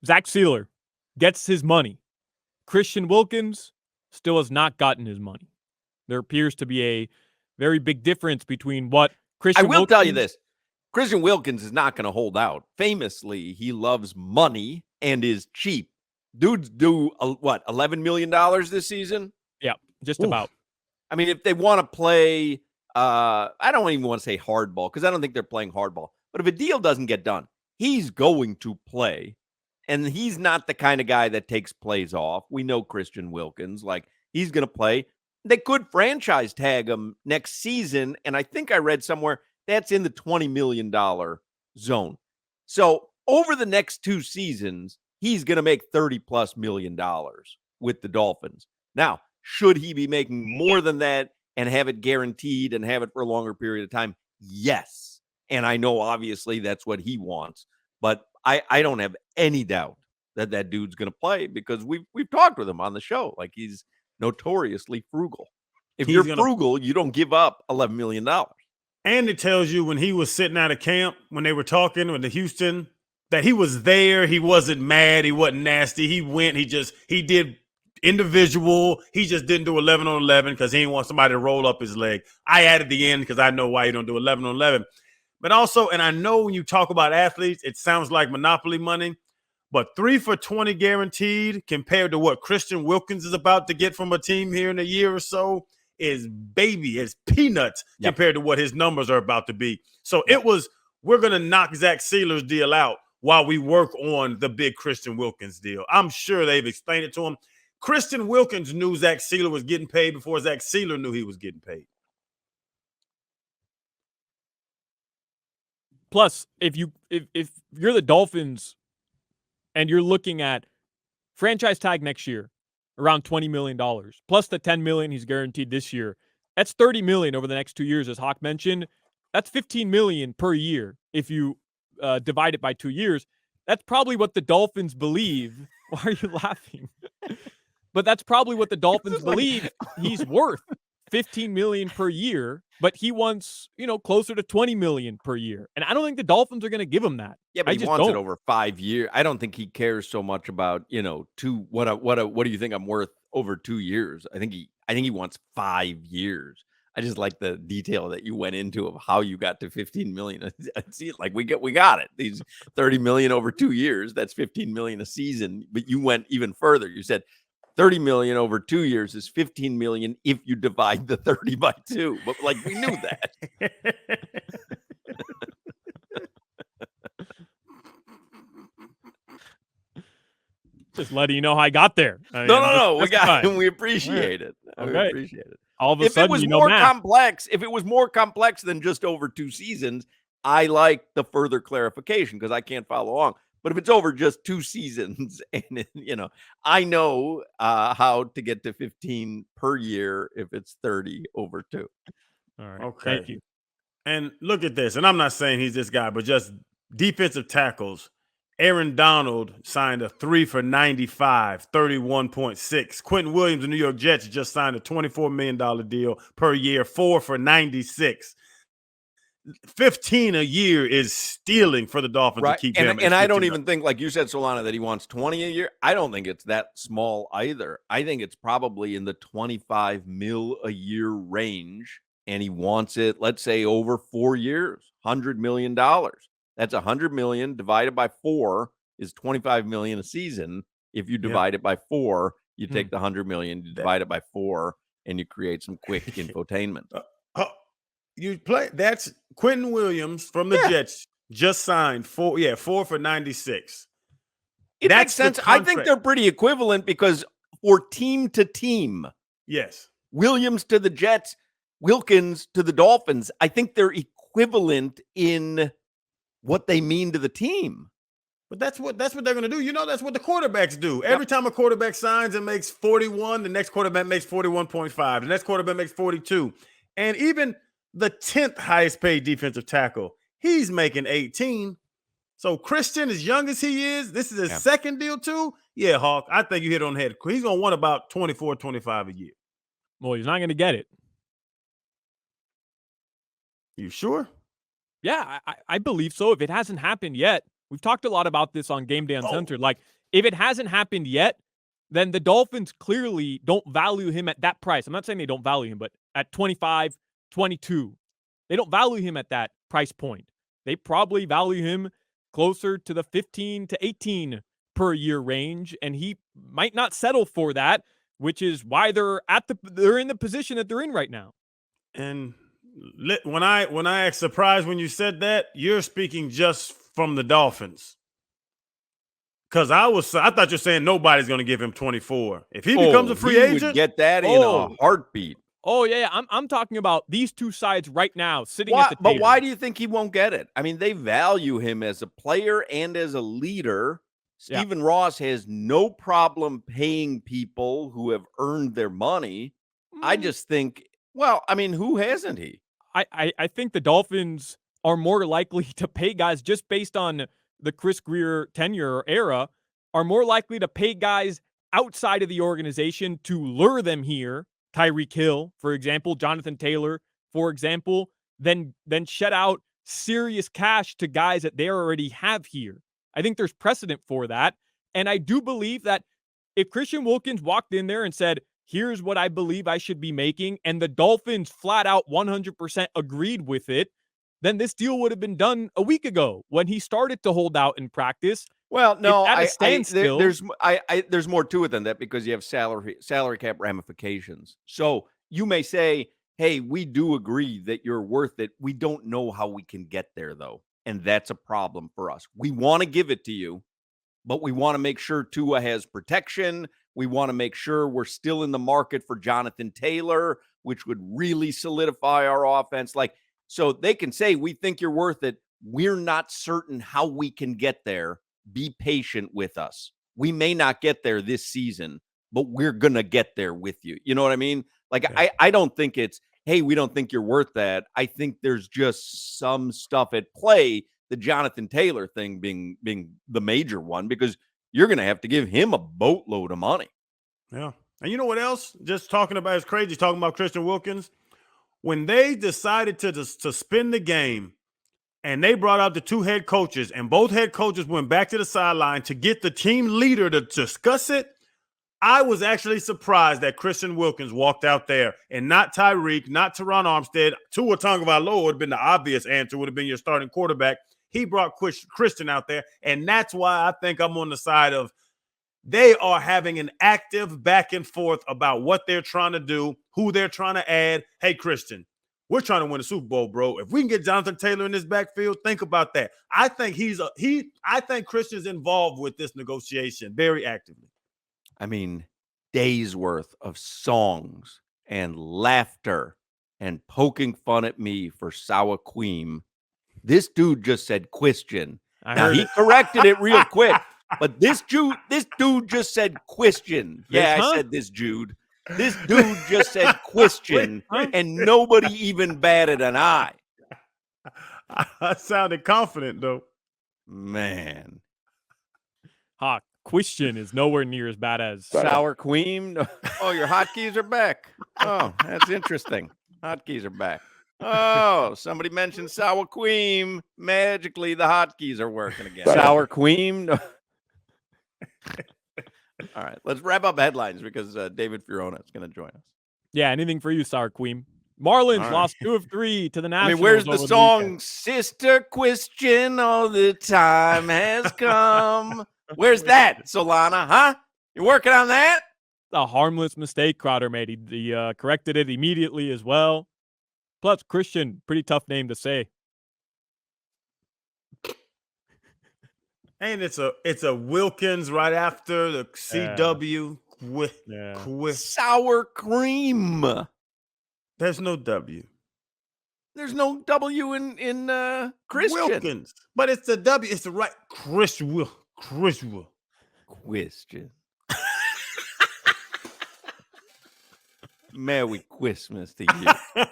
Zach Sieler gets his money. Christian Wilkins still has not gotten his money. There appears to be a very big difference between what Christian Wilkins... I will tell you this. Christian Wilkins is not going to hold out. Famously, he loves money and is cheap. Dudes do, what, $11 million this season? Yeah, just about. I mean, if they want to play, I don't even want to say hardball because I don't think they're playing hardball. But if a deal doesn't get done, he's going to play. And he's not the kind of guy that takes plays off. We know Christian Wilkins. Like, he's going to play. They could franchise tag him next season. And I think I read somewhere that's in the $20 million zone. So over the next 2 seasons, he's going to make $30+ million with the Dolphins. Now, should he be making more than that and have it guaranteed and have it for a longer period of time? Yes. And I know, obviously, that's what he wants. But I don't have any doubt that dude's going to play because we've talked with him on the show. Like, he's notoriously frugal. If you're frugal, you don't give up $11 million. And it tells you when he was sitting out of camp, when they were talking with the Houston, that he was there. He wasn't mad. He wasn't nasty. He went. He did individual. He just didn't do 11 on 11 because he didn't want somebody to roll up his leg. I added the end because I know why you don't do 11 on 11. But also, and I know when you talk about athletes, it sounds like monopoly money, but 3 for 20 guaranteed compared to what Christian Wilkins is about to get from a team here in a year or so is peanuts compared to what his numbers are about to be. So we're going to knock Zach Sieler's deal out while we work on the big Christian Wilkins deal. I'm sure they've explained it to him. Christian Wilkins knew Zach Sieler was getting paid before Zach Sieler knew he was getting paid. Plus, if you're the Dolphins and you're looking at franchise tag next year, around $20 million, plus the $10 million he's guaranteed this year, that's $30 million over the next 2 years, as Hoch mentioned. That's $15 million per year if you divide it by 2 years. That's probably what the Dolphins believe. Why are you laughing? But that's probably what the Dolphins believe he's worth. $15 million per year, but he wants, closer to $20 million per year. And I don't think the Dolphins are going to give him that. Yeah, but he wants it over 5 years. I don't think he cares so much about, what do you think I'm worth over 2 years? I think he wants 5 years. I just like the detail that you went into of how you got to 15 million. I see it like we got it. These 30 million over 2 years, that's 15 million a season, but you went even further. You said 30 million over 2 years is 15 million if you divide the 30 by 2. But we knew that. Just letting you know how I got there. No. We got it. We appreciate it. Okay. We appreciate it. All of a sudden, if it was more complex than just over 2 seasons, I like the further clarification because I can't follow along. But if it's over just 2 seasons and, I know how to get to 15 per year if it's 30 over 2. All right. Okay. Thank you. And look at this. And I'm not saying he's this guy, but just defensive tackles. Aaron Donald signed a 3 for 95, 31.6. Quentin Williams, the New York Jets, just signed a $24 million deal per year, 4 for 96. 15 a year is stealing for the Dolphins to keep him. And I don't even think, like you said, Solana, that he wants 20 a year. I don't think it's that small either. I think it's probably in the 25 mil a year range. And he wants it, let's say, over 4 years, $100 million. That's $100 million divided by 4 is $25 million a season. If you divide it by 4, you take the $100 million, you divide it by 4, and you create some quick infotainment. You play. That's Quentin Williams from the Jets just signed 4 for 96. It makes sense. I think they're pretty equivalent because for team to team, yes, Williams to the Jets, Wilkins to the Dolphins, I think they're equivalent in what they mean to the team. But that's what they're going to do. That's what the quarterbacks do. Every time a quarterback signs and makes 41, the next quarterback makes 41.5. The next quarterback makes 42. And even the 10th highest paid defensive tackle, he's making 18. So Christian, as young as he is, this is his second deal too. Yeah, Hawk, I think you hit on the head. He's going to want about 24, 25 a year. Well, he's not going to get it. You sure? Yeah, I believe so. If it hasn't happened yet, We've talked a lot about this on Game Day Uncensored. Oh. Like, if it hasn't happened yet, then the Dolphins clearly don't value him at that price. I'm not saying they don't value him, but at 25, 22, they don't value him at that price point. They probably value him closer to the 15 to 18 per year range, and he might not settle for that, which is why they're in the position that they're in right now. And when I act surprised when you said that, you're speaking just from the Dolphins. Because I thought you're saying nobody's going to give him 24. If he becomes a free agent, would get that in a heartbeat. Oh yeah, I'm talking about these two sides right now sitting Why, at the table. but why do you think he won't get it? I mean, they value him as a player and as a leader. Stephen Ross has no problem paying people who have earned their money. I just think, well, I mean, who hasn't he? I think the Dolphins are more likely to pay guys just based on the Chris Grier tenure era, are more likely to pay guys outside of the organization to lure them here. Tyreek Hill, for example, Jonathan Taylor, for example, than shed out serious cash to guys that they already have here. I think there's precedent for that. And I do believe that if Christian Wilkins walked in there and said, here's what I believe I should be making, and the Dolphins flat out 100% agreed with it, then this deal would have been done a week ago when he started to hold out in practice. Well, no, there's more to it than that, because you have salary cap ramifications. So you may say, hey, we do agree that you're worth it. We don't know how we can get there, though. And that's a problem for us. We want to give it to you, but we want to make sure Tua has protection. We want to make sure we're still in the market for Jonathan Taylor, which would really solidify our offense. So they can say, we think you're worth it. We're not certain how we can get there. Be patient with us. We may not get there this season, but we're going to get there with you. You know what I mean? I don't think it's, hey, we don't think you're worth that. I think there's just some stuff at play, the Jonathan Taylor thing being the major one, because you're going to have to give him a boatload of money. Yeah. And you know what else? Just talking about, it's crazy talking about Christian Wilkins. When they decided to suspend the game, and they brought out the two head coaches, and both head coaches went back to the sideline to get the team leader to discuss it, I was actually surprised that Christian Wilkins walked out there and not Tyreek, not Teron Armstead. Tua Tagovailoa would have been the obvious answer, would have been your starting quarterback. He brought Christian out there, and that's why I think I'm on the side of they are having an active back and forth about what they're trying to do, who they're trying to add. Hey, Christian, we're trying to win a Super Bowl, bro. If we can get Jonathan Taylor in this backfield, think about that. I think I think Christian's involved with this negotiation very actively. I mean, days worth of songs and laughter and poking fun at me for sour cream. This dude just said Christian. Now he corrected it real quick, but this dude just said Christian. Yeah, I said this Jude. This dude just said Christian, and nobody even batted an eye. I sounded confident, though. Man. Hawk, Christian is nowhere near as bad as sour cream. Oh, your hotkeys are back. Oh, that's interesting. Hotkeys are back. Oh, somebody mentioned sour cream. Magically, the hotkeys are working again. Sour cream. All right, let's wrap up headlines because David Fiorona is going to join us. Yeah, anything for you, Sour Queen. Marlins lost 2 of 3 to the Nationals. I mean, where's the song, Sister Christian, all the time has come? Where's that, Solana, huh? You working on that? A harmless mistake Crowder made. He corrected it immediately as well. Plus, Christian, pretty tough name to say. And it's a Wilkins right after the CW with sour cream. There's no W. There's no W in Christian. Wilkins, but it's the W. It's the right Christian. Merry Christmas to you.